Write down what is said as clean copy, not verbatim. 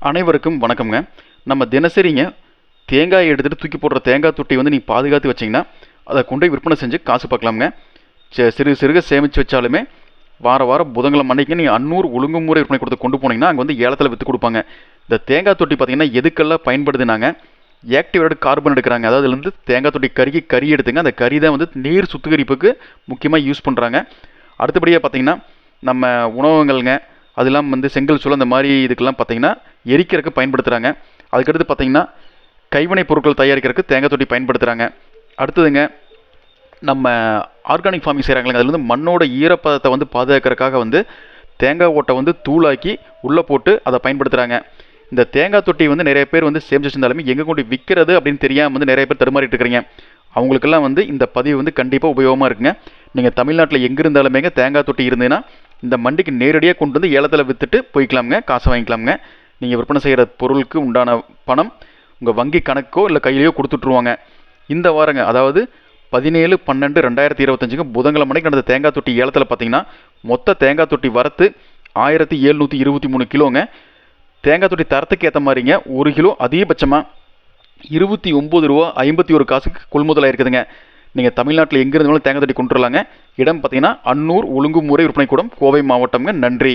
அனைவருக்கும் வணக்கம்ங்க. நம்ம தினசரிங்க தேங்காய் எடுத்துகிட்டு தூக்கி போடுற தேங்காய் தொட்டி வந்து நீங்கள் பாதுகாத்து வச்சிங்கன்னா அதை கொண்டு போய் விற்பனை செஞ்சு காசு பார்க்கலாமுங்க. சிறுக சிறுக சேமித்து வச்சாலுமே வாரம் புதன்கிழமை அன்னைக்கு நீங்கள் அன்னூர் ஒழுங்குமுறை விற்பனை கொடுத்து கொண்டு போனீங்கன்னா அங்கே வந்து ஏலத்தில் விற்று கொடுப்பாங்க. இந்த தேங்காய் தொட்டி பார்த்தீங்கன்னா எதுக்கெல்லாம் பயன்படுதுனாங்க, ஆக்டிவேட்டட் கார்பன் எடுக்கிறாங்க. அதாவது இதுலேருந்து தேங்காய் தொட்டி கறி எடுத்துங்க. அந்த கறி தான் வந்து நீர் சுத்திகரிப்புக்கு முக்கியமாக யூஸ் பண்ணுறாங்க. அடுத்தபடியாக பார்த்தீங்கன்னா நம்ம உணவகங்கள்ங்க, அதெல்லாம் வந்து செங்கல் சூளை அந்த மாதிரி இதுக்கெல்லாம் பார்த்தீங்கன்னா எரிக்கிறதுக்கு பயன்படுத்துகிறாங்க. அதுக்கடுத்து பார்த்தீங்கன்னா கைவினைப் பொருட்கள் தயாரிக்கிறதுக்கு தேங்காய் தொட்டி பயன்படுத்துகிறாங்க. அடுத்ததுங்க நம்ம ஆர்கானிக் ஃபார்மிங் செய்கிறாங்களே, அதில் வந்து மண்ணோட ஈரப்பதத்தை வந்து பாதுகாக்கிறதுக்காக வந்து தேங்காய் ஓட்டை வந்து தூளாக்கி உள்ளே போட்டு அதை பயன்படுத்துகிறாங்க. இந்த தேங்காய் தொட்டி வந்து நிறைய பேர் வந்து சேமிச்சு வச்சிருந்தாலுமே எங்கே கொண்டு விற்கிறது அப்படின்னு தெரியாமல் வந்து நிறைய பேர் தடுமாறிட்டு இருக்கிறீங்க. அவங்களுக்கெல்லாம் வந்து இந்த பதிவு வந்து கண்டிப்பாக உபயோகமாக இருக்குங்க. நீங்கள் தமிழ்நாட்டில் எங்கே இருந்தாலுமேங்க தேங்காய் தொட்டி இருந்ததுன்னா இந்த மண்டிக்கு நேரடியாக கொண்டு வந்து ஏலத்தில் விற்றுட்டு போய்க்கலாமுங்க, காசை வாங்கிக்கலாமுங்க. நீங்கள் விற்பனை செய்கிற பொருளுக்கு உண்டான பணம் உங்கள் வங்கி கணக்கோ இல்லை கையிலையோ கொடுத்துட்ருவாங்க. இந்த வாரங்க, அதாவது 17/12/2025 புதன்கிழமை மணிக்கு நடந்த தேங்காய் தொட்டி ஏலத்தில் பார்த்தீங்கன்னா மொத்த தேங்காய் தொட்டி வரத்து 1723 கிலோங்க. தேங்காய் தொட்டி தரத்துக்கு ஏற்ற மாதிரிங்க 1 கிலோ அதிகபட்சமாக 29 ரூபா 51 காசுக்கு கொள்முதல் ஆயிருக்குதுங்க. நீங்கள் தமிழ்நாட்டில் எங்கே இருந்தாலும் தேங்காய் தொட்டி கொண்டு வரலாங்க. இடம் பார்த்தீங்கன்னா அன்னூர் ஒழுங்குமுறை விற்பனை கூடம், கோவை மாவட்டம்ங்க. நன்றி.